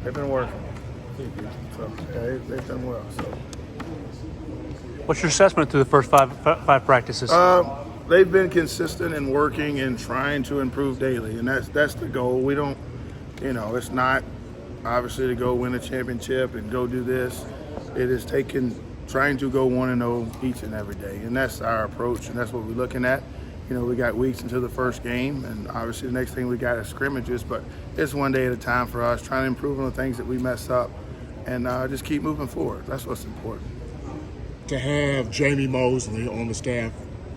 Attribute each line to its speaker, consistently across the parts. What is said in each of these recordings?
Speaker 1: They've been working. So they've done well. So
Speaker 2: What's your assessment through the first five practices?
Speaker 1: they've been consistent in working and trying to improve daily, and that's the goal. We don't, it's not obviously to go win a championship and go do this. It is trying to go 1-0 each and every day, and that's our approach, and that's what we're looking at. We got weeks until the first game, and obviously the next thing we got is scrimmages, but it's one day at a time for us, trying to improve on the things that we mess up and just keep moving forward. That's what's important.
Speaker 3: To have Jamie Mosley on the staff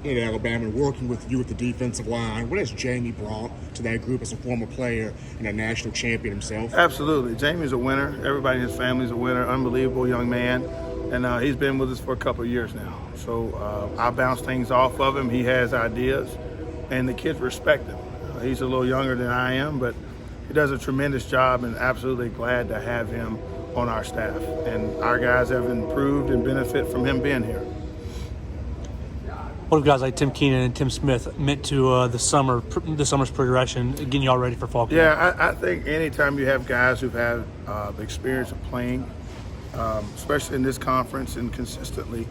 Speaker 3: at Alabama working with you at the defensive line, what has Jamie brought to that group as a former player and a national champion himself?
Speaker 1: Absolutely. Jamie's a winner. Everybody in his family's a winner. Unbelievable young man. And he's been with us for a couple of years now. So I bounce things off of him. He has ideas, and the kids respect him. He's a little younger than I am, but he does a tremendous job, and absolutely glad to have him on our staff. And our guys have improved and benefit from him being here.
Speaker 2: What have guys like Tim Keenan and Tim Smith meant to the summer's progression, getting you all ready for fall camp?
Speaker 1: Yeah, I think anytime you have guys who've had the experience of playing, especially in this conference and consistently,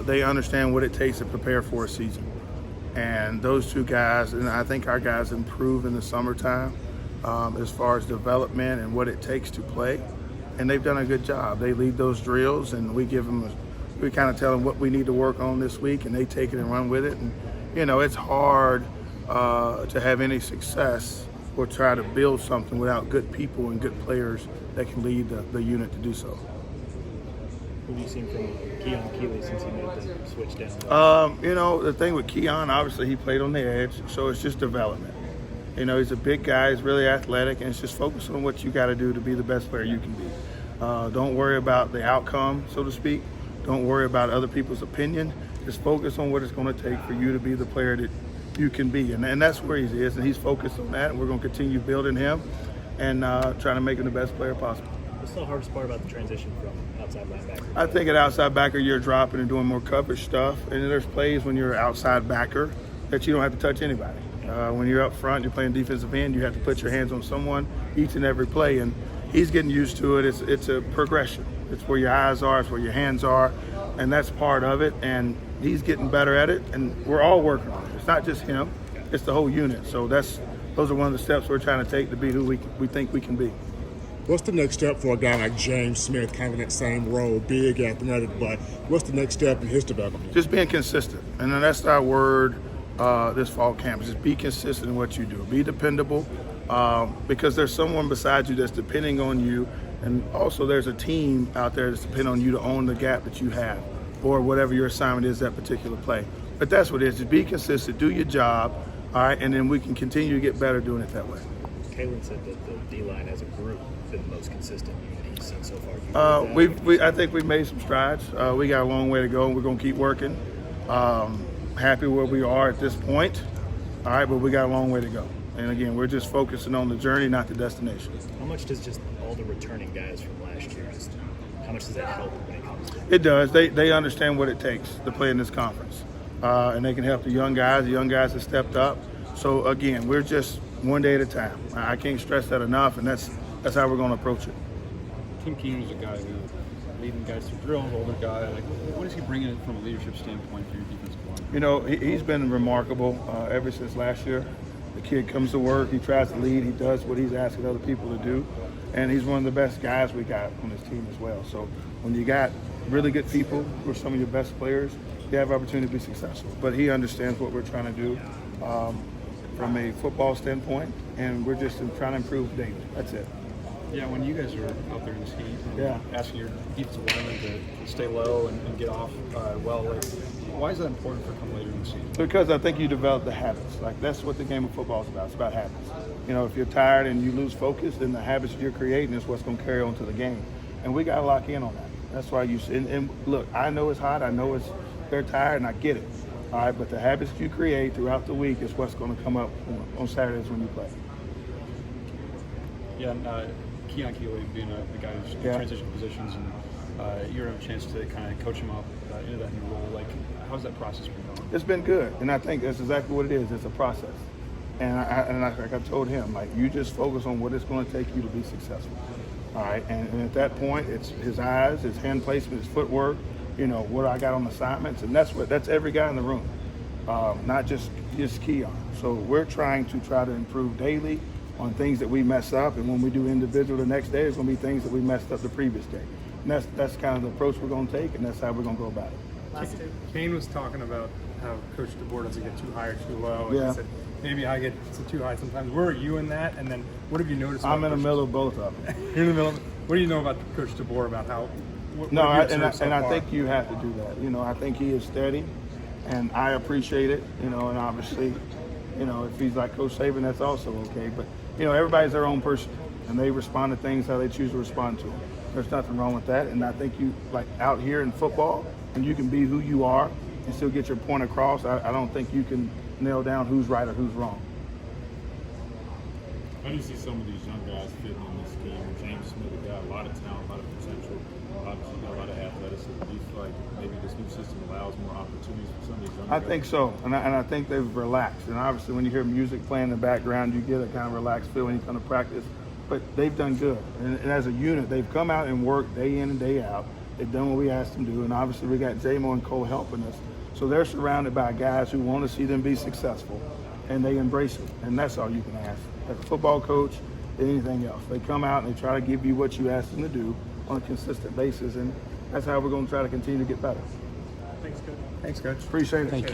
Speaker 1: they understand what it takes to prepare for a season. And those two guys, and I think our guys improve in the summertime as far as development and what it takes to play. And they've done a good job. They lead those drills, and we kind of tell them what we need to work on this week, and they take it and run with it. And, it's hard to have any success or try to build something without good people and good players that can lead the unit to do so.
Speaker 4: What have you seen from Keon Kee since he made the switch down?
Speaker 1: The thing with Keon, obviously he played on the edge, so it's just development. He's a big guy, he's really athletic, and it's just focus on what you got to do to be the best player you can be. Don't worry about the outcome, so to speak. Don't worry about other people's opinion. Just focus on what it's going to take for you to be the player that you can be. And that's where he is, and he's focused on that, and we're going to continue building him and trying to make him the best player possible.
Speaker 4: What's the hardest part about the transition from outside linebacker?
Speaker 1: I think at outside backer, you're dropping and doing more coverage stuff. And there's plays when you're outside backer that you don't have to touch anybody. When you're up front, you're playing defensive end, you have to put your hands on someone each and every play. And he's getting used to it. It's a progression. It's where your eyes are, it's where your hands are, and that's part of it. And he's getting better at it, and we're all working on it. It's not just him, it's the whole unit. So those are one of the steps we're trying to take to be who we think we can be.
Speaker 3: What's the next step for a guy like James Smith, kind of in that same role, big, athletic, but what's the next step in his development?
Speaker 1: Just being consistent. And then that's our word this fall camp. Just be consistent in what you do. Be dependable because there's someone beside you that's depending on you. And also there's a team out there that's depending on you to own the gap that you have or whatever your assignment is that particular play. But that's what it is. Just be consistent. Do your job, all right, and then we can continue to get better doing it that way.
Speaker 4: Kalen said that the D-line as a group has been the most consistent he's seen so far.
Speaker 1: I think we've made some strides. We got a long way to go, and we're going to keep working. Happy where we are at this point, all right, but we got a long way to go. And again, we're just focusing on the journey, not the destination.
Speaker 4: How much does just all the returning guys from last year, how much does that help when it comes to it?
Speaker 1: It does. They understand what it takes to play in this conference. And they can help the young guys that stepped up. So again, we're just one day at a time. I can't stress that enough, and that's how we're going to approach it.
Speaker 5: Tim Keenan is a guy who leading guys through drills, older guy. What is he bringing from a leadership standpoint for your defensive line?
Speaker 1: He's been remarkable ever since last year. The kid comes to work, he tries to lead, he does what he's asking other people to do, and he's one of the best guys we got on this team as well. So when you got really good people who are some of your best players, you have opportunity to be successful. But he understands what we're trying to do from a football standpoint, and we're just trying to improve daily. That's it.
Speaker 5: Yeah, when you guys are out there in the heat, asking your defensive linemen to stay low and get off why is that important for come later in the season?
Speaker 1: Because I think you develop the habits. Like, that's what the game of football is about. It's about habits. If you're tired and you lose focus, then the habits you're creating is what's going to carry on to the game. And we got to lock in on that. That's why and look, I know it's hot. I know they're tired, and I get it. All right, but the habits you create throughout the week is what's going to come up on Saturdays when you play.
Speaker 5: Yeah, and Keon Kee being the guy who's in transition positions, and you're having a chance to kind of coach him up into that new role. How's that process been going?
Speaker 1: It's been good, and I think that's exactly what it is. It's a process. And like I told him, you just focus on what it's going to take you to be successful. All right, and at that point, it's his eyes, his hand placement, his footwork, what I got on assignments, and that's every guy in the room, not just Keon. So we're trying to improve daily on things that we mess up, and when we do individual the next day, it's going to be things that we messed up the previous day. And that's kind of the approach we're going to take, and that's how we're going to go about it.
Speaker 5: Kane was talking about how Coach DeBoer doesn't get too high or too low. And
Speaker 1: Yeah.
Speaker 5: he said, maybe I get too high sometimes. Where are you in that? And then what have you noticed?
Speaker 1: I'm in the
Speaker 5: Coach-
Speaker 1: middle of both of them.
Speaker 5: You're in the middle. What do you know about Coach DeBoer about how? What
Speaker 1: No,
Speaker 5: have you
Speaker 1: and
Speaker 5: observed so
Speaker 1: I
Speaker 5: far?
Speaker 1: think you have to do that. I think he is steady, and I appreciate it. And obviously, if he's like Coach Saban, that's also okay. But everybody's their own person, and they respond to things how they choose to respond to them. There's nothing wrong with that, and I think you like out here in football, and you can be who you are and still get your point across. I don't think you can nail down who's right or who's wrong.
Speaker 6: How do you see some of these young guys fitting in this scheme? James Smith, a guy, a lot of talent, a lot of potential, obviously got a lot of athleticism. Do you feel like maybe this new system allows more opportunities for some of these young guys?
Speaker 1: I think so, and I think they've relaxed. And obviously, when you hear music playing in the background, you get a kind of relaxed feel when you come to practice. But they've done good, and as a unit, they've come out and worked day in and day out. They've done what we asked them to do, and obviously, we got J-Mo and Cole helping us. So they're surrounded by guys who want to see them be successful, and they embrace it. And that's all you can ask as a football coach, anything else. They come out and they try to give you what you ask them to do on a consistent basis, and that's how we're going to try to continue to get better.
Speaker 5: Thanks, Coach.
Speaker 1: Appreciate it.
Speaker 2: Thank you.